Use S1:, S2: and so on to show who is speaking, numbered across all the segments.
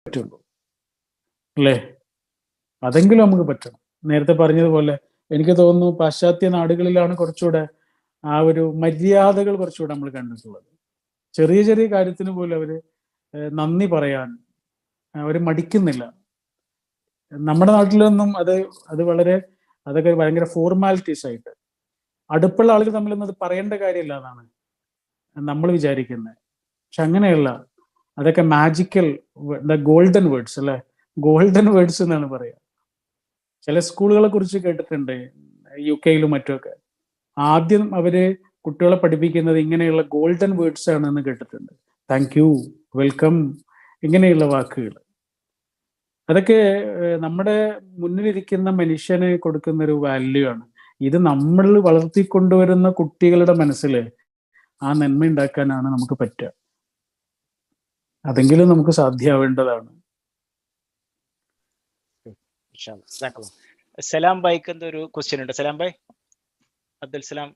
S1: പറ്റുള്ളൂ അല്ലേ? അതെങ്കിലും നമുക്ക് പറ്റണം. നേരത്തെ പറഞ്ഞതുപോലെ എനിക്ക് തോന്നുന്നു പാശ്ചാത്യ നാടുകളിലാണ് കുറച്ചുകൂടെ ആ ഒരു മര്യാദകൾ കുറച്ചുകൂടെ നമ്മൾ കണ്ടിട്ടുള്ളത്. ചെറിയ ചെറിയ കാര്യത്തിന് പോലും അവര് നന്ദി പറയാൻ അവർ മടിക്കുന്നില്ല. നമ്മുടെ നാട്ടിലൊന്നും അത് വളരെ അതൊക്കെ ഭയങ്കര ഫോർമാലിറ്റീസ് ആയിട്ട് അടുപ്പുള്ള ആളുകൾ തമ്മിലൊന്നും അത് പറയേണ്ട കാര്യമില്ല എന്നാണ് നമ്മൾ വിചാരിക്കുന്നത്. പക്ഷെ അങ്ങനെയല്ല, അതൊക്കെ മാജിക്കൽ ഗോൾഡൻ വേർഡ്സ് അല്ലെ, ഗോൾഡൻ വേർഡ്സ് എന്നാണ് പറയുക. ചില സ്കൂളുകളെ കുറിച്ച് കേട്ടിട്ടുണ്ട് UK-യിലും മറ്റുമൊക്കെ. ആദ്യം അവര് കുട്ടികളെ പഠിപ്പിക്കുന്നത് ഇങ്ങനെയുള്ള ഗോൾഡൻ വേർഡ്സ് ആണെന്ന് കേട്ടിട്ടുണ്ട്. താങ്ക് യു, വെൽക്കം, ഇങ്ങനെയുള്ള വാക്കുകൾ. അതൊക്കെ നമ്മുടെ മുന്നിലിരിക്കുന്ന മനുഷ്യന് കൊടുക്കുന്ന ഒരു വാല്യൂ ആണ്. ഇത് നമ്മൾ വളർത്തിക്കൊണ്ടുവരുന്ന കുട്ടികളുടെ മനസ്സിൽ ആ നന്മ ഉണ്ടാക്കാനാണ് നമുക്ക് പറ്റുക. അതെങ്കിലും നമുക്ക് സാധ്യമാവേണ്ടതാണ്.
S2: സലാം ഭായിക്ക് എന്തൊരു ക്വസ്റ്റ്യൻ ഉണ്ട്? സലാം ഭായ്, Abdul Salam,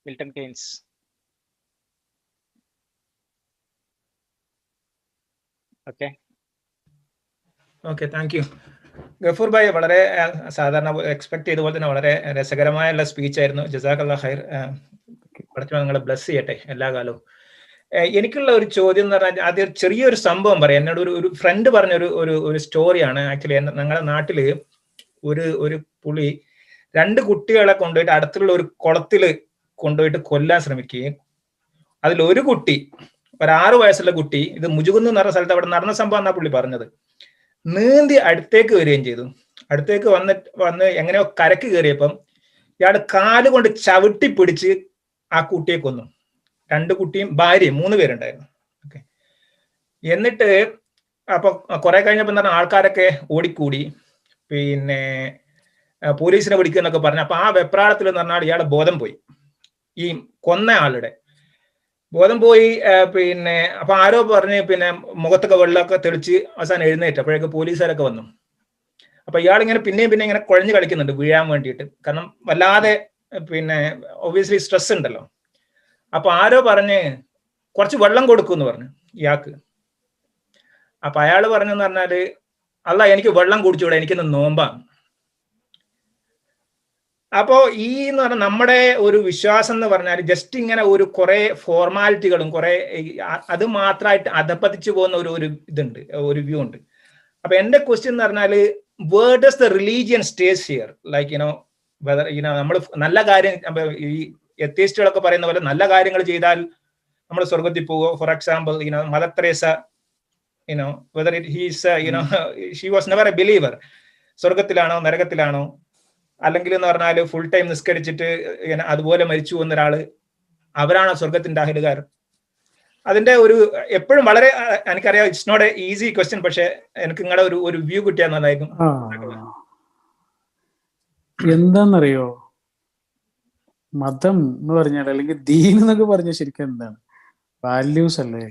S2: Milton Keynes.
S3: Okay, thank you Gafoor ഭായ്. വളരെ സാധാരണ എക്സ്പെക്ട് ചെയ്ത പോലെ തന്നെ വളരെ രസകരമായുള്ള സ്പീച്ച് ആയിരുന്നു. ജസാക്കല്ലാഹ് ഖൈർ. പഠിച്ചോ നിങ്ങളെ ബ്ലസ് ചെയ്യട്ടെ എല്ലാ കാലവും. എനിക്കുള്ള ഒരു ചോദ്യം എന്ന് പറഞ്ഞാൽ ആദ്യം ചെറിയൊരു സംഭവം പറയാം. എന്നോട് ഒരു ഫ്രണ്ട് പറഞ്ഞ ഒരു സ്റ്റോറിയാണ്. ആക്ച്വലി ഞങ്ങളുടെ നാട്ടില് ഒരു പുള്ളി 2 കുട്ടികളെ കൊണ്ടുപോയിട്ട് അടുത്തുള്ള ഒരു കുളത്തിൽ കൊണ്ടുപോയിട്ട് കൊല്ലാൻ ശ്രമിക്കുകയും അതിലൊരു കുട്ടി, ഒരു 6 വയസ്സുള്ള കുട്ടി, ഇത് മുജുകുന്ന് എന്ന് പറഞ്ഞ സ്ഥലത്ത് അവിടെ നടന്ന സംഭവം എന്നാ പുള്ളി പറഞ്ഞത്, നീന്തി അടുത്തേക്ക് വരികയും ചെയ്തു. അടുത്തേക്ക് വന്ന് എങ്ങനെയോ കരക്ക് കയറിയപ്പം ഇയാൾ കാലുകൊണ്ട് ചവിട്ടി പിടിച്ച് ആ കുട്ടിയെ കൊന്നു. 2 കുട്ടിയും ഭാര്യയും 3 പേരുണ്ടായിരുന്നു. ഓക്കെ. എന്നിട്ട് അപ്പൊ കുറെ കഴിഞ്ഞപ്പോ എന്താണ് ആൾക്കാരൊക്കെ ഓടിക്കൂടി, പിന്നെ പോലീസിനെ വിളിക്കുക എന്നൊക്കെ പറഞ്ഞു. അപ്പൊ ആ വെപ്രാളത്തിൽ എന്ന് പറഞ്ഞാൽ ഇയാളെ ബോധം പോയി, ഈ കൊന്ന ആളുടെ ബോധം പോയി. പിന്നെ അപ്പൊ ആരോ പറഞ്ഞ് പിന്നെ മുഖത്തൊക്കെ വെള്ളമൊക്കെ തെളിച്ച് അവസാനം എഴുന്നേറ്റ്. അപ്പോഴേക്ക് പോലീസുകാരൊക്കെ വന്നു. അപ്പൊ ഇയാളിങ്ങനെ പിന്നെയും ഇങ്ങനെ കുഴഞ്ഞു കളിക്കുന്നുണ്ട് വീഴാൻ വേണ്ടിയിട്ട്. കാരണം വല്ലാതെ പിന്നെ ഒബ്വിയസ്ലി സ്ട്രെസ് ഉണ്ടല്ലോ. അപ്പൊ ആരോ പറഞ്ഞ് കുറച്ച് വെള്ളം കൊടുക്കുമെന്ന് പറഞ്ഞു ഇയാൾക്ക്. അപ്പൊ അയാൾ പറഞ്ഞെന്ന് പറഞ്ഞാല്, അല്ല എനിക്ക് വെള്ളം കുടിച്ചുകൂടെ, എനിക്കിന്ന് നോമ്പാണ്. അപ്പോ ഈ എന്ന് പറഞ്ഞാൽ നമ്മുടെ ഒരു വിശ്വാസം എന്ന് പറഞ്ഞാൽ ജസ്റ്റ് ഇങ്ങനെ കുറെ ഫോർമാലിറ്റികളും കുറെ അത് മാത്രമായിട്ട് അധപ്പതിച്ചു പോകുന്ന ഒരു ഇതുണ്ട്, ഒരു വ്യൂ ഉണ്ട്. അപ്പൊ എന്റെ ക്വസ്റ്റ്യൻ എന്ന് പറഞ്ഞാല്, where does the religion stays here? Like നമ്മൾ നല്ല കാര്യം, ഈ എത്തിയിസ്റ്റുകളൊക്കെ പറയുന്ന പോലെ നല്ല കാര്യങ്ങൾ ചെയ്താൽ നമ്മൾ സ്വർഗത്തിൽ പോകുമോ? For example Mother Teresa, whether she was never a believer. സ്വർഗത്തിലാണോ നരകത്തിലാണോ? അല്ലെങ്കിൽ എന്ന് പറഞ്ഞാൽ ഫുൾ ടൈം നിസ്കരിച്ചിട്ട് അതുപോലെ മരിച്ചു പോകുന്ന ഒരാള്, അവരാണോ സ്വർഗത്തിന്റെ അഹലുകാർ? അതിന്റെ എപ്പോഴും വളരെ, എനിക്കറിയാം it's not a easy question, പക്ഷെ എനിക്ക് നിങ്ങളുടെ ഒരു വ്യൂ കിട്ടിയാൽ നന്നായിരിക്കും.
S1: എന്താന്നറിയോ, മതം എന്ന് പറഞ്ഞാൽ അല്ലെങ്കിൽ ദീൻ എന്നൊക്കെ പറഞ്ഞ ശരിക്കും എന്താണ്? വാല്യൂസ് അല്ലേ?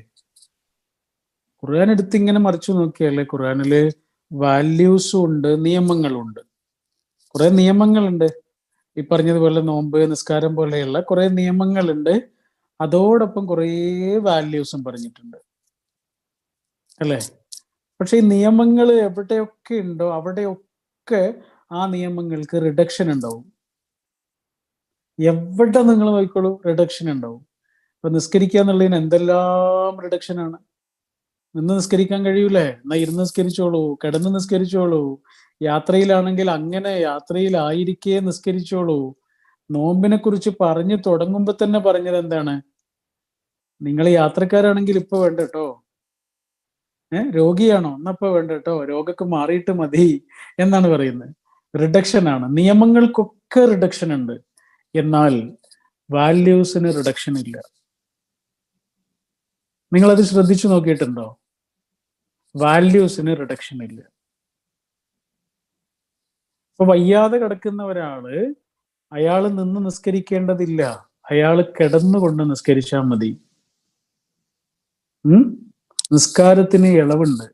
S1: ഖുർആൻ എടുത്ത് ഇങ്ങനെ മറിച്ചു നോക്കിയാലേ ഖുർആനില് വാല്യൂസും ഉണ്ട്, നിയമങ്ങളും ഉണ്ട്. കുറെ നിയമങ്ങളുണ്ട്, ഈ പറഞ്ഞതുപോലെ നോമ്പ്, നിസ്കാരം പോലെയുള്ള കുറെ നിയമങ്ങളുണ്ട്. അതോടൊപ്പം കുറേ വാല്യൂസും പറഞ്ഞിട്ടുണ്ട് അല്ലേ? പക്ഷെ ഈ നിയമങ്ങൾ എവിടെയൊക്കെ ഉണ്ടോ അവിടെയൊക്കെ ആ നിയമങ്ങൾക്ക് റിഡക്ഷൻ ഉണ്ടാവും. എവിടെ നിങ്ങൾ നോക്കിക്കോളൂ, റിഡക്ഷൻ ഉണ്ടാവും. ഇപ്പൊ നിസ്കരിക്കുക എന്നുള്ളതിന് എന്തെല്ലാം റിഡക്ഷനാണ്. നിന്ന് നിസ്കരിക്കാൻ കഴിയൂലേ? എന്നാ ഇരുന്ന് നിസ്കരിച്ചോളൂ, കിടന്ന് നിസ്കരിച്ചോളൂ. യാത്രയിലാണെങ്കിൽ അങ്ങനെ യാത്രയിലായിരിക്കെ നിസ്കരിച്ചോളൂ. നോമ്പിനെ കുറിച്ച് പറഞ്ഞു തുടങ്ങുമ്പോ തന്നെ പറഞ്ഞത് എന്താണ്? നിങ്ങൾ യാത്രക്കാരാണെങ്കിൽ ഇപ്പൊ വേണ്ട കേട്ടോ, രോഗിയാണോ എന്നപ്പോ വേണ്ട കേട്ടോ, രോഗമൊക്കെ മാറിയിട്ട് മതി എന്നാണ് പറയുന്നത്. റിഡക്ഷൻ ആണ്. നിയമങ്ങൾക്കൊക്കെ റിഡക്ഷൻ ഉണ്ട്, എന്നാൽ വാല്യൂസിന് റിഡക്ഷൻ ഇല്ല. നിങ്ങളത് ശ്രദ്ധിച്ചു നോക്കിയിട്ടുണ്ടോ? വാല്യൂസിന് റിഡക്ഷൻ ഇല്ല. ഇപ്പൊ വയ്യാതെ കിടക്കുന്ന ഒരാള്, അയാള് നിന്ന് നിസ്കരിക്കേണ്ടതില്ല, അയാള് കിടന്നുകൊണ്ട് നിസ്കരിച്ചാൽ മതി. നിസ്കാരത്തിന് ഇളവുണ്ട്,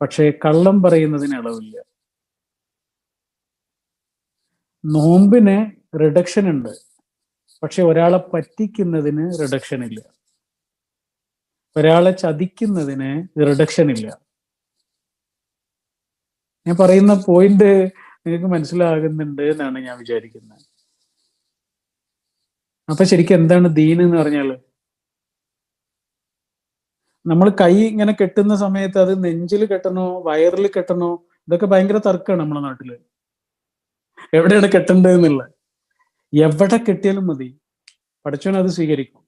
S1: പക്ഷേ കള്ളം പറയുന്നതിന് ഇളവില്ല. നോമ്പിന് റിഡക്ഷൻ ഉണ്ട്, പക്ഷെ ഒരാളെ പറ്റിക്കുന്നതിന് റിഡക്ഷൻ ഇല്ല. ഒരാളെ ചതിക്കുന്നതിന് റിഡക്ഷൻ ഇല്ല. ഞാൻ പറയുന്ന പോയിന്റ് നിങ്ങൾക്ക് മനസ്സിലാകുന്നുണ്ട് എന്നാണ് ഞാൻ വിചാരിക്കുന്നത്. അപ്പൊ ശരിക്കും എന്താണ് ദീൻ എന്ന് പറഞ്ഞാൽ, നമ്മൾ കൈ ഇങ്ങനെ കെട്ടുന്ന സമയത്ത് അത് നെഞ്ചിൽ കെട്ടണോ വയറിൽ കെട്ടണോ, ഇതൊക്കെ ഭയങ്കര തർക്കമാണ് നമ്മുടെ നാട്ടില്. എവിടെയാണ് കെട്ടേണ്ടത് എന്നുള്ളത്. എവിടെ കെട്ടിയാലും മതി, പഠിച്ചവൻ അത് സ്വീകരിക്കും.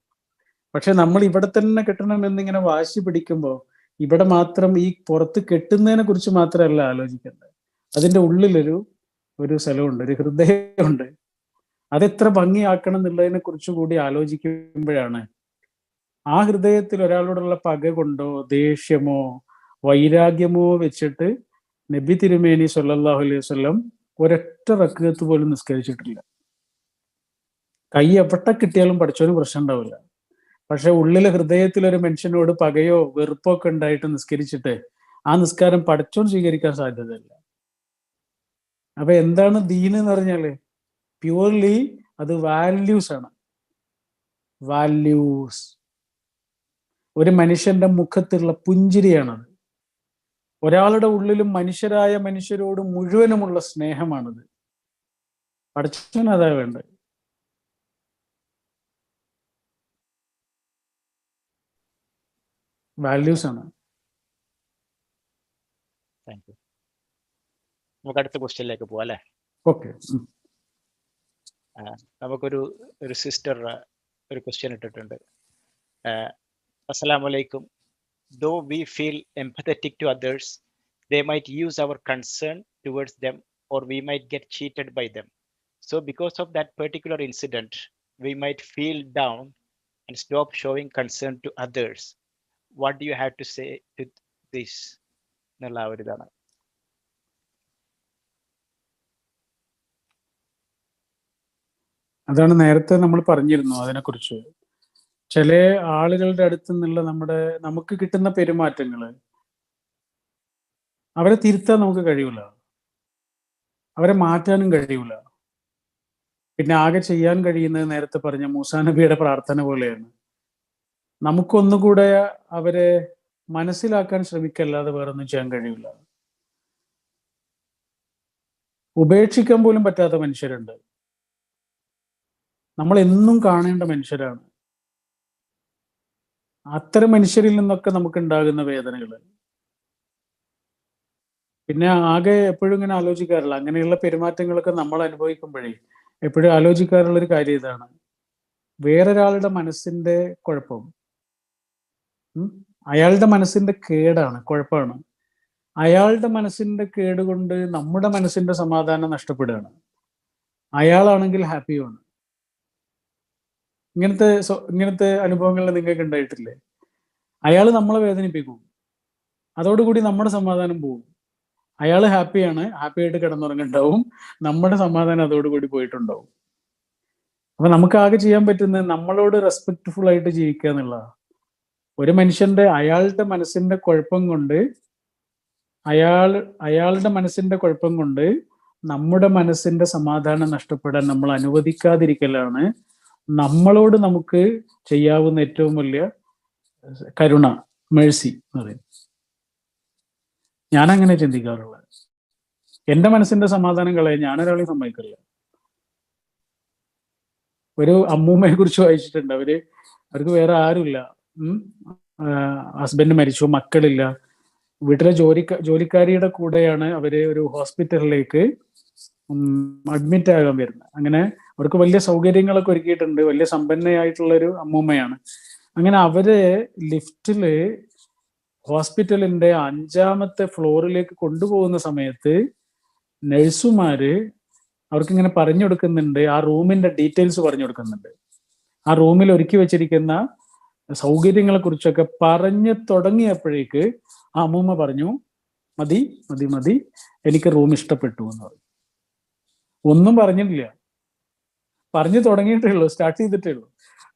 S1: പക്ഷെ നമ്മൾ ഇവിടെ തന്നെ കെട്ടണം എന്നിങ്ങനെ വാശി പിടിക്കുമ്പോൾ ഇവിടെ മാത്രം ഈ പുറത്ത് കെട്ടുന്നതിനെ കുറിച്ച് മാത്രമല്ല ആലോചിക്കേണ്ടത്. അതിന്റെ ഉള്ളിലൊരു സ്ഥലമുണ്ട്, ഒരു ഹൃദയമുണ്ട്. അതെത്ര ഭംഗിയാക്കണം എന്നുള്ളതിനെ കുറിച്ച് കൂടി ആലോചിക്കുമ്പോഴാണ് ആ ഹൃദയത്തിൽ ഒരാളോടുള്ള പക കൊണ്ടോ ദേഷ്യമോ വൈരാഗ്യമോ വെച്ചിട്ട് നബി തിരുമേനി സല്ലല്ലാഹു അലൈഹി വസല്ലം ഒരൊറ്റ റക്അത്ത് പോലും നിസ്കരിച്ചിട്ടില്ല. കൈ എവിടെ കിട്ടിയാലും പഠിച്ചൊരു പ്രശ്നം ഉണ്ടാവില്ല. പക്ഷെ ഉള്ളിലെ ഹൃദയത്തിൽ ഒരു മനുഷ്യനോട് പകയോ വെറുപ്പോ ഒക്കെ ഉണ്ടായിട്ട് നിസ്കരിച്ചിട്ട് ആ നിസ്കാരം പഠിച്ചോൻ സ്വീകരിക്കാൻ സാധ്യതയില്ല. അപ്പൊ എന്താണ് ദീൻ എന്ന് പറഞ്ഞാല് പ്യൂർലി അത് വാല്യൂസ് ആണ്. വാല്യൂസ്, ഒരു മനുഷ്യന്റെ മുഖത്തുള്ള പുഞ്ചിരിയാണത്. ഒരാളുടെ ഉള്ളിലും മനുഷ്യരായ മനുഷ്യരോട് മുഴുവനുമുള്ള സ്നേഹമാണത്. പഠിച്ചവൻ അതാ വേണ്ടത്. വാല്യൂസ് ആണ്.
S2: Thank you. നമുക്ക് അടുത്ത ക്വസ്റ്റ്യനിലേക്ക് പോവാം അല്ലേ?
S1: ഓക്കെ.
S2: നമുക്കൊരു സിസ്റ്റർ ഒരു ക്വസ്റ്റ്യൻ ഇട്ടിട്ടുണ്ട്. അസ്സലാമു അലൈക്കും. Though we feel empathetic to others, they might use our concern towards them or we might get cheated by them. So because of that particular incident, we might feel down and stop showing concern to others. What do you have to say to this? എന്നുള്ള ഒരു ഇതാണ്.
S1: അതാണ് നേരത്തെ നമ്മൾ പറഞ്ഞിരുന്നു അതിനെക്കുറിച്ച്. ചില ആളുകളുടെ അടുത്ത് നിന്നുള്ള നമുക്ക് കിട്ടുന്ന പെരുമാറ്റങ്ങള് അവരെ തിരുത്താൻ നമുക്ക് കഴിയൂല, അവരെ മാറ്റാനും കഴിയൂല. പിന്നെ ആകെ ചെയ്യാൻ കഴിയുന്നത് നേരത്തെ പറഞ്ഞ മൂസാ നബിയുടെ പ്രാർത്ഥന പോലെയാണ്. നമുക്കൊന്നുകൂടെ അവരെ മനസ്സിലാക്കാൻ ശ്രമിക്കല്ലാതെ വേറൊന്നും ചെയ്യാൻ കഴിയില്ല. ഉപേക്ഷിക്കാൻ പോലും പറ്റാത്ത മനുഷ്യരുണ്ട്. നമ്മൾ എന്നും കാണേണ്ട മനുഷ്യരാണ്. അത്തരം മനുഷ്യരിൽ നിന്നൊക്കെ നമുക്ക് ഉണ്ടാകുന്ന വേദനകൾ പിന്നെ ആകെ എപ്പോഴും ഇങ്ങനെ ആലോചിക്കാറില്ല. അങ്ങനെയുള്ള പെരുമാറ്റങ്ങളൊക്കെ നമ്മൾ അനുഭവിക്കുമ്പോഴേ എപ്പോഴും ആലോചിക്കാറുള്ള ഒരു കാര്യം ഇതാണ്: വേറൊരാളുടെ മനസ്സിന്റെ കുഴപ്പം അയാളുടെ മനസ്സിന്റെ കേടാണ്, കുഴപ്പമാണ്. അയാളുടെ മനസ്സിന്റെ കേട് കൊണ്ട് നമ്മുടെ മനസ്സിന്റെ സമാധാനം നഷ്ടപ്പെടുകയാണ്. അയാളാണെങ്കിൽ ഹാപ്പിയുമാണ്. ഇങ്ങനത്തെ അനുഭവങ്ങൾ നിങ്ങൾക്ക് ഉണ്ടായിട്ടില്ലേ? അയാൾ നമ്മളെ വേദനിപ്പിക്കും, അതോടുകൂടി നമ്മുടെ സമാധാനം പോകും. അയാൾ ഹാപ്പിയാണ്, ഹാപ്പി ആയിട്ട് കിടന്നുറങ്ങുണ്ടാവും, നമ്മുടെ സമാധാനം അതോടുകൂടി പോയിട്ടുണ്ടാവും. അപ്പൊ നമുക്ക് ആകെ ചെയ്യാൻ പറ്റുന്നത് നമ്മളോട് റെസ്പെക്ട്ഫുൾ ആയിട്ട് ജീവിക്കുക എന്നുള്ളതാണ്. ഒരു മനുഷ്യന്റെ അയാളുടെ മനസ്സിന്റെ കുഴപ്പം കൊണ്ട് അയാളുടെ മനസ്സിന്റെ കുഴപ്പം കൊണ്ട് നമ്മുടെ മനസ്സിന്റെ സമാധാനം നഷ്ടപ്പെടാൻ നമ്മൾ അനുവദിക്കാതിരിക്കലാണ് നമ്മളോട് നമുക്ക് ചെയ്യാവുന്ന ഏറ്റവും വലിയ കരുണ, മേഴ്സി എന്ന് പറയുന്നത്. ഞാനങ്ങനെ ചിന്തിക്കാറുള്ളത്. എൻ്റെ മനസ്സിന്റെ സമാധാനം കളയാൻ ഞാനൊരാളെയും സമ്മതിക്കില്ല. ഒരു അമ്മൂമ്മയെ കുറിച്ച് വായിച്ചിട്ടുണ്ട്. അവർക്ക് വേറെ ആരുമില്ല, ഹസ്ബൻഡ് മരിച്ചു, മക്കളില്ല, വീട്ടിലെ ജോലിക്കാരിയുടെ കൂടെയാണ് അവര് ഒരു ഹോസ്പിറ്റലിലേക്ക് അഡ്മിറ്റ് ആകാൻ വരുന്നത്. അങ്ങനെ അവർക്ക് വലിയ സൗകര്യങ്ങളൊക്കെ ഒരുക്കിയിട്ടുണ്ട്, വലിയ സമ്പന്നയായിട്ടുള്ള ഒരു അമ്മൂമ്മയാണ്. അങ്ങനെ അവര് ലിഫ്റ്റില് ഹോസ്പിറ്റലിന്റെ 5ാമത്തെ ഫ്ലോറിലേക്ക് കൊണ്ടുപോകുന്ന സമയത്ത് നഴ്സുമാര് അവർക്കിങ്ങനെ പറഞ്ഞു കൊടുക്കുന്നുണ്ട്, ആ റൂമിന്റെ ഡീറ്റെയിൽസ് പറഞ്ഞു കൊടുക്കുന്നുണ്ട്. ആ റൂമിൽ ഒരുക്കി വെച്ചിരിക്കുന്ന സൗകര്യങ്ങളെ കുറിച്ചൊക്കെ പറഞ്ഞു തുടങ്ങിയപ്പോഴേക്ക് ആ അമ്മൂമ്മ പറഞ്ഞു, മതി മതി മതി, എനിക്ക് റൂം ഇഷ്ടപ്പെട്ടു എന്ന് പറഞ്ഞു. ഒന്നും പറഞ്ഞിട്ടില്ല, പറഞ്ഞു തുടങ്ങിയിട്ടേ ഉള്ളൂ, സ്റ്റാർട്ട് ചെയ്തിട്ടേ ഉള്ളൂ.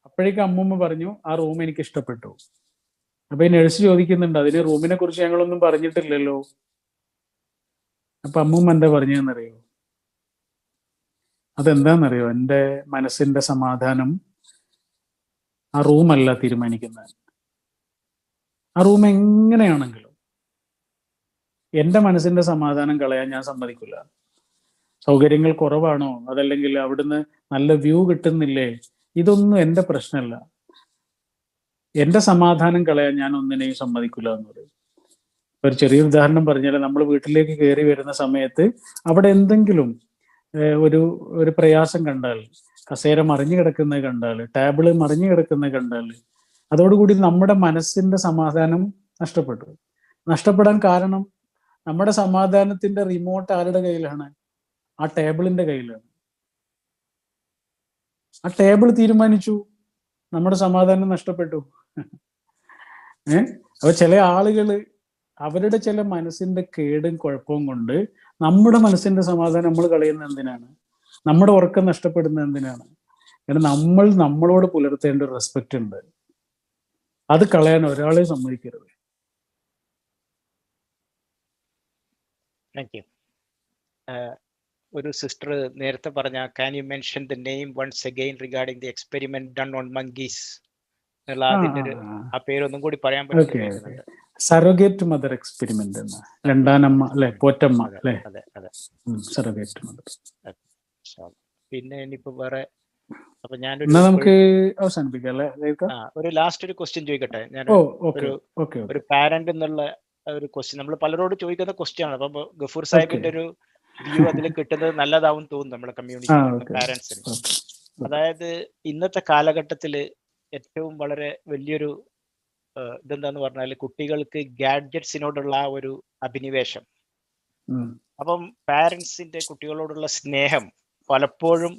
S1: അപ്പോഴേക്കും അമ്മൂമ്മ പറഞ്ഞു, ആ റൂം എനിക്ക് ഇഷ്ടപ്പെട്ടു. അപ്പൊ ഈ നഴ്സ് ചോദിക്കുന്നുണ്ട്, അതിന് റൂമിനെ കുറിച്ച് ഞങ്ങളൊന്നും പറഞ്ഞിട്ടില്ലല്ലോ. അപ്പൊ അമ്മൂമ്മ എന്താ പറഞ്ഞതെന്നറിയോ? അതെന്താണെന്നറിയോ? എൻ്റെ മനസ്സിന്റെ സമാധാനം ആ റൂമല്ല തീരുമാനിക്കുന്നത്. ആ റൂം എങ്ങനെയാണെങ്കിലും എൻ്റെ മനസ്സിന്റെ സമാധാനം കളയാൻ ഞാൻ സമ്മതിക്കില്ല. സൗകര്യങ്ങൾ കുറവാണോ, അതല്ലെങ്കിൽ അവിടുന്ന് നല്ല വ്യൂ കിട്ടുന്നില്ലേ, ഇതൊന്നും എൻ്റെ പ്രശ്നമല്ല. എൻ്റെ സമാധാനം കളയാൻ ഞാൻ ഒന്നിനെയും സമ്മതിക്കില്ല എന്ന് പറയും. ഒരു ചെറിയ ഉദാഹരണം പറഞ്ഞാൽ, നമ്മൾ വീട്ടിലേക്ക് കയറി വരുന്ന സമയത്ത് അവിടെ എന്തെങ്കിലും ഒരു ഒരു പ്രയാസം കണ്ടാൽ, കസേര മറിഞ്ഞു കിടക്കുന്നത് കണ്ടാൽ, ടേബിള് മറിഞ്ഞു കിടക്കുന്നത് കണ്ടാൽ, അതോടുകൂടി നമ്മുടെ മനസ്സിന്റെ സമാധാനം നഷ്ടപ്പെട്ടു. നഷ്ടപ്പെടാൻ കാരണം നമ്മുടെ സമാധാനത്തിന്റെ റിമോട്ട് ആരുടെ കയ്യിലാണ്? ആ ടേബിളിന്റെ കയ്യിലാണ്. ആ ടേബിൾ തീരുമാനിച്ചു, നമ്മുടെ സമാധാനം നഷ്ടപ്പെട്ടു. അപ്പൊ ചില ആളുകള് അവരുടെ ചില മനസ്സിന്റെ കേടും കുഴപ്പവും കൊണ്ട് നമ്മുടെ മനസ്സിന്റെ സമാധാനം നമ്മൾ കളയുന്നത് എന്തിനാണ്? നമ്മുടെ ഉറക്കം നഷ്ടപ്പെടുന്നത് എന്തിനാണ്? കാരണം നമ്മൾ നമ്മളോട് പുലർത്തേണ്ട ഒരു റെസ്പെക്റ്റ് ഉണ്ട്, അത് കളയാൻ ഒരാളെ സമ്മതിക്കരുത്.
S2: Thank you. ഒരു സിസ്റ്റർ നേരത്തെ പറഞ്ഞ can you mention the name once again regarding the experiment done on monkeys എന്നുള്ള അതിന്റെ ഒരു ആ പേരൊന്നും കൂടി പറയാൻ പറ്റുന്നുണ്ട്.
S1: സറോഗേറ്റ് മദർ എക്സ്പെരിമെന്റ് എന്ന രണ്ടാനമ്മ അല്ലെ, പോറ്റമ്മ അല്ലെ, സറോഗേറ്റ് മദർ.
S2: പിന്നെ ഇനിയിപ്പോ വേറെ, അപ്പൊ
S1: നമുക്ക് അവസാനിപ്പിക്കാം അല്ലെ?
S2: ഒരു ലാസ്റ്റ് ഒരു ക്വസ്റ്റ്യൻ ചോദിക്കട്ടെ. ഞാൻ ഒരു പാരന്റ് എന്നുള്ള ഒരു ക്വസ്റ്റ്യൻ നമ്മൾ പലരോട് ചോദിക്കുന്ന ക്വസ്റ്റ്യൻ ആണ്. അപ്പൊ ഗഫൂർ സാഹിബിന്റെ ഒരു വ്യൂ അതിൽ കിട്ടുന്നത് നല്ലതാവും തോന്നുന്നു നമ്മുടെ കമ്മ്യൂണിറ്റി പാരന്റ്സിന്. അതായത് ഇന്നത്തെ കാലഘട്ടത്തില് ഏറ്റവും വളരെ വലിയൊരു ഇതെന്താന്ന് പറഞ്ഞാൽ കുട്ടികൾക്ക് ഗാഡ്ജറ്റ്സിനോടുള്ള ആ ഒരു അഭിനിവേശം. അപ്പം പാരന്റ്സിന്റെ കുട്ടികളോടുള്ള സ്നേഹം പലപ്പോഴും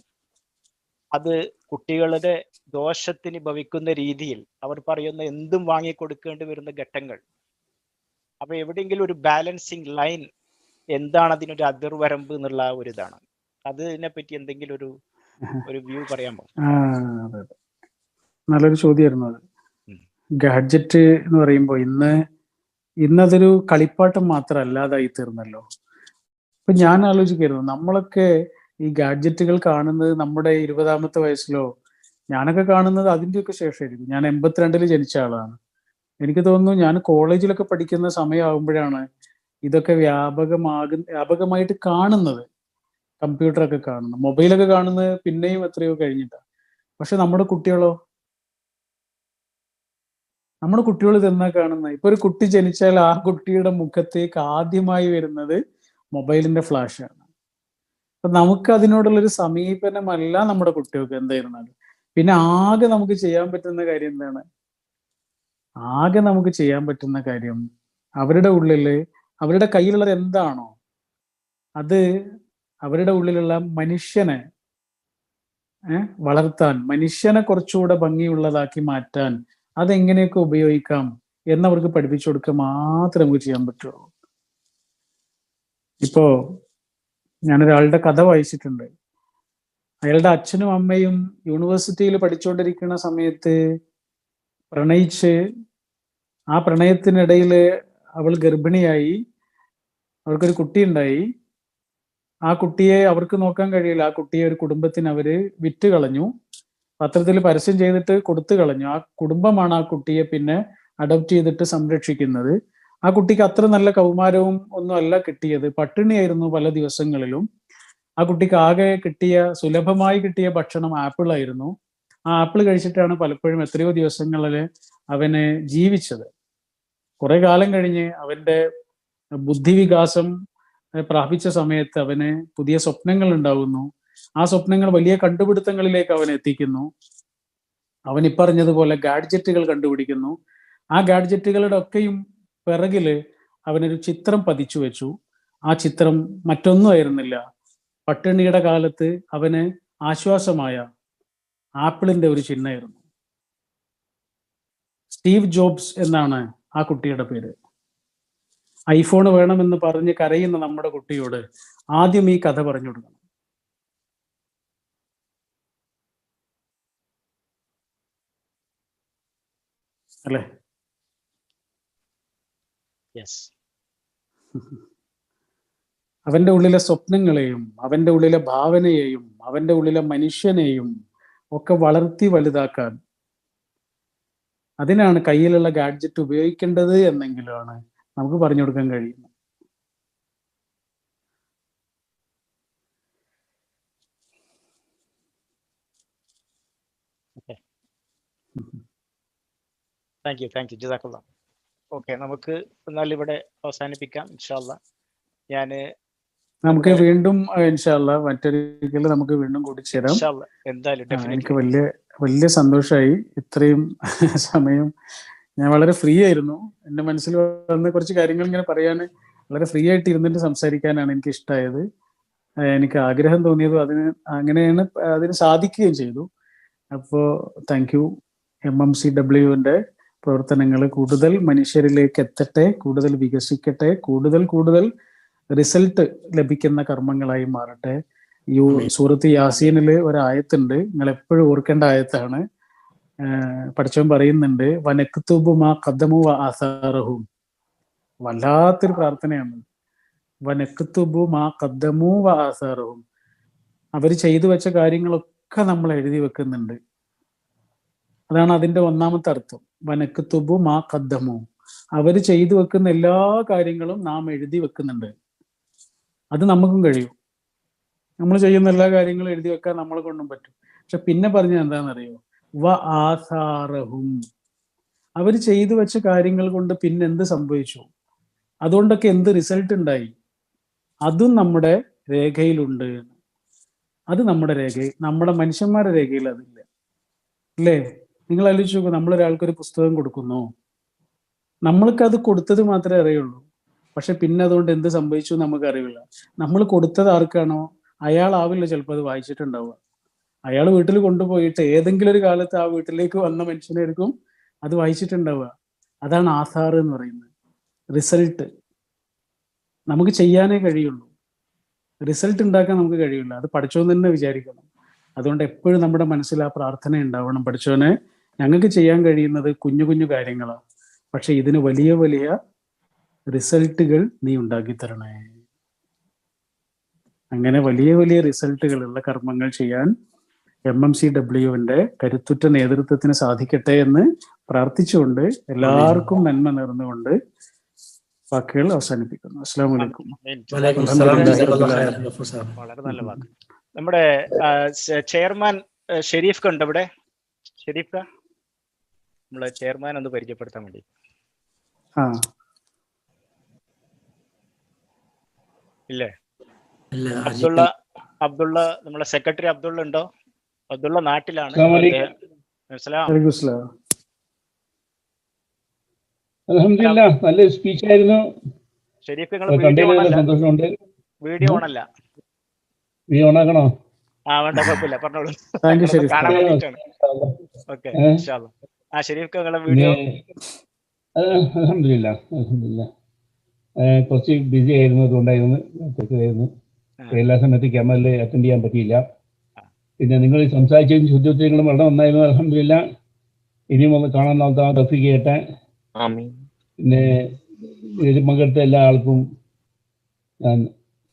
S2: അത് കുട്ടികളുടെ ദോഷത്തിന് ഭവിക്കുന്ന രീതിയിൽ അവർ പറയുന്ന എന്തും വാങ്ങിക്കൊടുക്കേണ്ടി വരുന്ന ഘട്ടങ്ങൾ. അപ്പൊ എവിടെയെങ്കിലും ഒരു ബാലൻസിങ് ലൈൻ, എന്താണ് അതിനൊരു അതിർവരമ്പ് എന്നുള്ള ഒരു ഇതാണ്. അതിനെ പറ്റി എന്തെങ്കിലും ഒരു വ്യൂ പറയാമോ?
S1: നല്ലൊരു ചോദ്യമായിരുന്നു അത്. ഗാഡ്ജറ്റ് എന്ന് പറയുമ്പോൾ ഇന്നതൊരു കളിപ്പാട്ടം മാത്രം അല്ലാതായി തീർന്നല്ലോ. അപ്പൊ ഞാൻ ആലോചിക്കായിരുന്നു, നമ്മളൊക്കെ ഈ ഗാഡ്ജറ്റുകൾ കാണുന്നത് നമ്മുടെ 20ാമത്തെ വയസ്സിലോ, ഞാനൊക്കെ കാണുന്നത് അതിൻ്റെയൊക്കെ ശേഷമായിരിക്കും. ഞാൻ 82-ൽ ജനിച്ച ആളാണ്. എനിക്ക് തോന്നുന്നു ഞാൻ കോളേജിലൊക്കെ പഠിക്കുന്ന സമയമാകുമ്പോഴാണ് ഇതൊക്കെ വ്യാപകമായിട്ട് കാണുന്നത്. കമ്പ്യൂട്ടറൊക്കെ കാണുന്നത്, മൊബൈലൊക്കെ കാണുന്നത് പിന്നെയും എത്രയോ കഴിഞ്ഞിട്ടാണ്. പക്ഷെ നമ്മുടെ കുട്ടികൾ ഇതെന്നാ കാണുന്നത്? ഇപ്പൊ ഒരു കുട്ടി ജനിച്ചാൽ ആ കുട്ടിയുടെ മുഖത്തേക്ക് ആദ്യമായി വരുന്നത് മൊബൈലിന്റെ ഫ്ലാഷാണ്. അപ്പൊ നമുക്ക് അതിനോടുള്ളൊരു സമീപനമല്ല നമ്മുടെ കുട്ടികൾക്ക് എന്തായിരുന്നാലും. പിന്നെ ആകെ നമുക്ക് ചെയ്യാൻ പറ്റുന്ന കാര്യം എന്താണ്? അവരുടെ ഉള്ളില്, അവരുടെ കയ്യിലുള്ളത് എന്താണോ അത് അവരുടെ ഉള്ളിലുള്ള മനുഷ്യനെ വളർത്താൻ, മനുഷ്യനെ കുറച്ചുകൂടെ ഭംഗിയുള്ളതാക്കി മാറ്റാൻ അതെങ്ങനെയൊക്കെ ഉപയോഗിക്കാം എന്നവർക്ക് പഠിപ്പിച്ചു കൊടുക്കുക മാത്രമേ നമുക്ക് ചെയ്യാൻ പറ്റുള്ളൂ. ഇപ്പോ ഞാനൊരാളുടെ കഥ വായിച്ചിട്ടുണ്ട്. അയാളുടെ അച്ഛനും അമ്മയും യൂണിവേഴ്സിറ്റിയിൽ പഠിച്ചുകൊണ്ടിരിക്കുന്ന സമയത്ത് പ്രണയിച്ച്, ആ പ്രണയത്തിനിടയിൽ അവൾ ഗർഭിണിയായി, അവർക്കൊരു കുട്ടി ഉണ്ടായി. ആ കുട്ടിയെ അവർക്ക് നോക്കാൻ കഴിയില്ല. ആ കുട്ടിയെ ഒരു കുടുംബത്തിന് അവര് വിറ്റ് കളഞ്ഞു, പത്രത്തിൽ പരസ്യം ചെയ്തിട്ട് കൊടുത്തു കളഞ്ഞു. ആ കുടുംബമാണ് ആ കുട്ടിയെ പിന്നെ അഡോപ്റ്റ് ചെയ്തിട്ട് സംരക്ഷിക്കുന്നത്. ആ കുട്ടിക്ക് അത്ര നല്ല കൗമാരവും ഒന്നും അല്ല കിട്ടിയത്, പട്ടിണിയായിരുന്നു പല ദിവസങ്ങളിലും. ആ കുട്ടിക്ക് ആകെ സുലഭമായി കിട്ടിയ ഭക്ഷണം ആപ്പിൾ ആയിരുന്നു. ആ ആപ്പിൾ കഴിച്ചിട്ടാണ് പലപ്പോഴും എത്രയോ ദിവസങ്ങളിൽ അവന് ജീവിച്ചത്. കുറെ കാലം കഴിഞ്ഞ് അവന്റെ ബുദ്ധിവികാസം പ്രാപിച്ച സമയത്ത് അവന് പുതിയ സ്വപ്നങ്ങൾ ഉണ്ടാകുന്നു. ആ സ്വപ്നങ്ങൾ വലിയ കണ്ടുപിടുത്തങ്ങളിലേക്ക് അവൻ എത്തിക്കുന്നു. അവൻ ഇപ്പറഞ്ഞതുപോലെ ഗാഡ്ജറ്റുകൾ കണ്ടുപിടിക്കുന്നു. ആ ഗാഡ്ജറ്റുകളുടെ ഒക്കെയും പിറകില് അവനൊരു ചിത്രം പതിച്ചു വെച്ചു. ആ ചിത്രം മറ്റൊന്നും ആയിരുന്നില്ല, പട്ടിണിയുടെ കാലത്ത് അവന് ആശ്വാസമായ ആപ്പിളിന്റെ ഒരു ചിഹ്നമായിരുന്നു. സ്റ്റീവ് ജോബ്സ് എന്നാണ് ആ കുട്ടിയുടെ പേര്. ഐഫോൺ വേണമെന്ന് പറഞ്ഞ് കരയുന്ന നമ്മുടെ കുട്ടിയോട് ആദ്യം ഈ കഥ പറഞ്ഞു കൊടുക്കണം. അല്ലേ? അവന്റെ ഉള്ളിലെ സ്വപ്നങ്ങളെയും അവന്റെ ഉള്ളിലെ ഭാവനയെയും അവന്റെ ഉള്ളിലെ മനുഷ്യനെയും ഒക്കെ വളർത്തി വലുതാക്കാൻ, അതിനാണ് കയ്യിലുള്ള ഗാഡ്ജറ്റ് ഉപയോഗിക്കേണ്ടത് എന്നെങ്കിലാണ് നമുക്ക് പറഞ്ഞു കൊടുക്കാൻ കഴിയുന്നത്.
S2: Thank you ജസാക്കല്ലാ. ഓക്കെ, നമുക്ക് എന്നാൽ ഇവിടെ അവസാനിപ്പിക്കാം ഇൻഷാല്ലാ. ഞാൻ
S1: നമുക്ക് വീണ്ടും ഇൻഷാല്ലാ മറ്റൊരിക്കലും നമുക്ക് വീണ്ടും കൂടിച്ചേരാം.
S2: ഇൻഷാല്ലാ എന്തായാലും
S1: എനിക്ക്
S2: ഡെഫിനറ്റ്ലി
S1: വലിയ സന്തോഷമായി. ഇത്രയും സമയം ഞാൻ വളരെ ഫ്രീ ആയിരുന്നു. എൻ്റെ മനസ്സിൽ വന്ന കുറച്ച് കാര്യങ്ങൾ ഇങ്ങനെ പറയാൻ വളരെ ഫ്രീ ആയിട്ട് ഇരുന്നിട്ട് സംസാരിക്കാനാണ് എനിക്ക് ഇഷ്ടമായത്. എനിക്ക് ആഗ്രഹം തോന്നിയതും അങ്ങനെയാണ് അതിന് സാധിക്കുകയും ചെയ്തു. അപ്പോൾ താങ്ക് യു. MMCWന്റെ പ്രവർത്തനങ്ങൾ കൂടുതൽ മനുഷ്യരിലേക്ക് എത്തട്ടെ, കൂടുതൽ വികസിക്കട്ടെ, കൂടുതൽ റിസൾട്ട് ലഭിക്കുന്ന കർമ്മങ്ങളായി മാറട്ടെ. സൂറത്ത് യാസീനിൽ ഒരു ആയത്തുണ്ട്, നിങ്ങൾ എപ്പോഴും ഓർക്കേണ്ട ആയത്താണ്. പഠിച്ചവൻ പറയുന്നുണ്ട്, വനക്തുബു മാ ഖദ്ദമു വ ആസാറഹും. വല്ലാത്തൊരു പ്രാർത്ഥനയാണ്. വനക്തുബു മാ ഖദ്ദമു വ ആസാറഹും. അവർ ചെയ്തു വെച്ച കാര്യങ്ങളൊക്കെ നമ്മൾ എഴുതി വെക്കുന്നുണ്ട്. അതാണ് അതിന്റെ ഒന്നാമത്തെ അർത്ഥം. വനക്തുബു മാ ഖദ്ദമു. അവർ ചെയ്തു വെക്കുന്ന എല്ലാ കാര്യങ്ങളും നാം എഴുതി വെക്കുന്നുണ്ട്. അത് നമുക്കും കഴിയും. നമ്മൾ ചെയ്യുന്ന എല്ലാ കാര്യങ്ങളും എഴുതി വെക്കാൻ നമ്മളെ കൊണ്ടും പറ്റും. പക്ഷെ പിന്നെ പറഞ്ഞത് എന്താണെന്നറിയോ? വ ആസാറഹും. അവർ ചെയ്തു വെച്ച കാര്യങ്ങൾ കൊണ്ട് പിന്നെ എന്ത് സംഭവിച്ചു, അതുകൊണ്ടൊക്കെ എന്ത് റിസൾട്ട് ഉണ്ടായി, അതും നമ്മുടെ രേഖയിലുണ്ട്. അത് നമ്മുടെ രേഖയിൽ, നമ്മുടെ മനുഷ്യന്മാരുടെ രേഖയിൽ അതില്ല. അല്ലേ? നിങ്ങൾ ആലോചിച്ച് നോക്കൂ, നമ്മളൊരാൾക്കൊരു പുസ്തകം കൊടുക്കുന്നു, നമ്മൾക്ക് അത് കൊടുത്തത് മാത്രമേ അറിയുള്ളൂ. പക്ഷെ പിന്നെ അതുകൊണ്ട് എന്ത് സംഭവിച്ചു നമുക്ക് അറിയില്ല. നമ്മൾ കൊടുത്തത് ആർക്കാണോ അയാളാവില്ല ചിലപ്പോൾ അത് വായിച്ചിട്ടുണ്ടാവുക. അയാൾ വീട്ടിൽ കൊണ്ടുപോയിട്ട് ഏതെങ്കിലും ഒരു കാലത്ത് ആ വീട്ടിലേക്ക് വന്ന മനുഷ്യനായിരിക്കും അത് വായിച്ചിട്ടുണ്ടാവുക. അതാണ് ആധാർ എന്ന് പറയുന്നത്. റിസൾട്ട് നമുക്ക് ചെയ്യാനേ കഴിയുള്ളൂ, റിസൾട്ട് ഉണ്ടാക്കാൻ നമുക്ക് കഴിയില്ല. അത് പഠിച്ചോന്ന് തന്നെ വിചാരിക്കണം. അതുകൊണ്ട് എപ്പോഴും നമ്മുടെ മനസ്സിൽ ആ പ്രാർത്ഥന ഉണ്ടാവണം, പഠിച്ചോനെ ഞങ്ങൾക്ക് ചെയ്യാൻ കഴിയുന്നത് കുഞ്ഞു കുഞ്ഞു കാര്യങ്ങളാണ്, പക്ഷെ ഇതിന് വലിയ റിസൾട്ടുകൾ നീ ഉണ്ടാക്കി തരണേ. അങ്ങനെ വലിയ റിസൾട്ടുകളുള്ള കർമ്മങ്ങൾ ചെയ്യാൻ MMCWന്റെ കരുത്തുറ്റ നേതൃത്വത്തിന് സാധിക്കട്ടെ എന്ന് പ്രാർത്ഥിച്ചുകൊണ്ട് എല്ലാവർക്കും നന്മ നേർന്നുകൊണ്ട് വാക്കുകൾ അവസാനിപ്പിക്കുന്നു. അസ്സലാമു അലൈക്കും.
S2: വളരെ നല്ല വാക്ക്. നമ്മുടെ ചെയർമാൻ ഷെരീഫ് കണ്ടോ ഇവിടെ? ഷെരീഫ് നമ്മളെ ചെയർമാൻ ഒന്ന് പരിചയപ്പെടുത്താൻ വേണ്ടി. ഇല്ലേ? അബ്ദുള്ള നമ്മളെ സെക്രട്ടറി അബ്ദുള്ള ഉണ്ടോ? അബ്ദുള്ള നാട്ടിലാണ്.
S4: അൽഹംദുലില്ലാ, നല്ല സ്പീച്ച് ആയിരുന്നു.
S2: ഷെരീഫ് സന്തോഷമുണ്ട്. വീഡിയോ ഓണല്ല,
S4: വീഡിയോ ഓണാക്കണോ?
S2: വേണ്ട, കുഴപ്പമില്ല, പറഞ്ഞോളൂ. Okay, Sharif video.
S4: അൽഹംദുലില്ലാ, കുറച്ച് ബിസി ആയിരുന്നു, അതുകൊണ്ടായിരുന്നു എല്ലാ സമയത്ത് ക്യാമറയിൽ അറ്റൻഡ് ചെയ്യാൻ പറ്റിയില്ല. പിന്നെ നിങ്ങൾ സംസാരിച്ചതും ചോദ്യോത്തരങ്ങളും വളരെ നന്നായിരുന്നു. അൽഹംദുലില്ലാ, ഇനിയും ഒന്ന് കാണാൻ തൗഫീഖ് ചെയ്യട്ടെ. പിന്നെ ഇതിൽ പങ്കെടുത്ത എല്ലാ ആൾക്കും ഞാൻ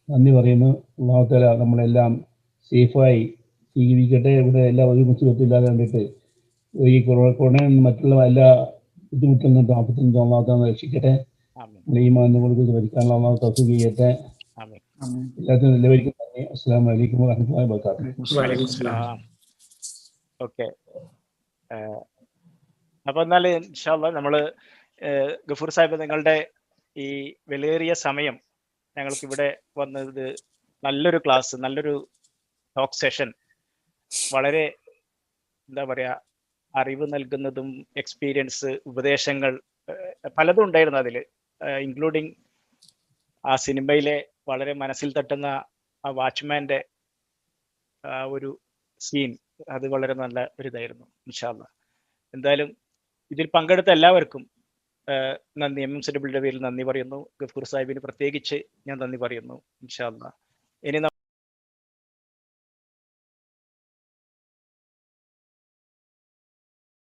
S4: നന്ദി പറയുന്നു. അല്ലാഹു തആല നമ്മളെല്ലാം സേഫായി ജീവിക്കട്ടെ. ഇവിടെ എല്ലാം ഒരു മുസീബത്തില്ലാതെ കണ്ടിട്ട് ഈ കൊറോണയിൽ നിന്ന് മറ്റുള്ള എല്ലാ ബുദ്ധിമുട്ടിൽ നിന്നും ആപത്തിൽ നിന്നും അല്ലാഹു തആല രക്ഷിക്കട്ടെ. ഈമാൻ കൊടുത്ത് ഭരിക്കാനുള്ള അല്ലാഹു തൗഫീഖ് ചെയ്യട്ടെ. എല്ലാത്തിനും എല്ലാവർക്കും നന്ദി. അസ്സലാമു അലൈക്കും വറഹ്മത്തുള്ളാഹി വബറകാതുഹു.
S2: ഓക്കെ, അപ്പൊ എന്നാല് ഇൻഷാ അല്ലാഹ് നമ്മള് ഗഫൂർ സാഹിബ്, നിങ്ങളുടെ ഈ വിലയേറിയ സമയം ഞങ്ങൾക്ക് ഇവിടെ വന്നത്, നല്ലൊരു ക്ലാസ്, നല്ലൊരു ടോക്ക് സെഷൻ, വളരെ എന്താ പറയാ അറിവ് നൽകുന്നതും എക്സ്പീരിയൻസ്, ഉപദേശങ്ങൾ പലതും ഉണ്ടായിരുന്നു അതിൽ, ഇൻക്ലൂഡിങ് ആ സിനിമയിലെ വളരെ മനസ്സിൽ തട്ടുന്ന ആ വാച്ച്മാന്റെ ഒരു സീൻ, അത് വളരെ നല്ല ഒരു ഇതായിരുന്നു. ഇൻഷാ അല്ലാഹ് എന്തായാലും ഇതിൽ പങ്കെടുത്ത എല്ലാവർക്കും നന്ദി. MMCWയുടെ പേരിൽ നന്ദി പറയുന്നു. ഗഫൂർ സാഹിബിന് പ്രത്യേകിച്ച് ഞാൻ നന്ദി പറയുന്നു. ഇൻഷാ അല്ലാഹ് ഇനി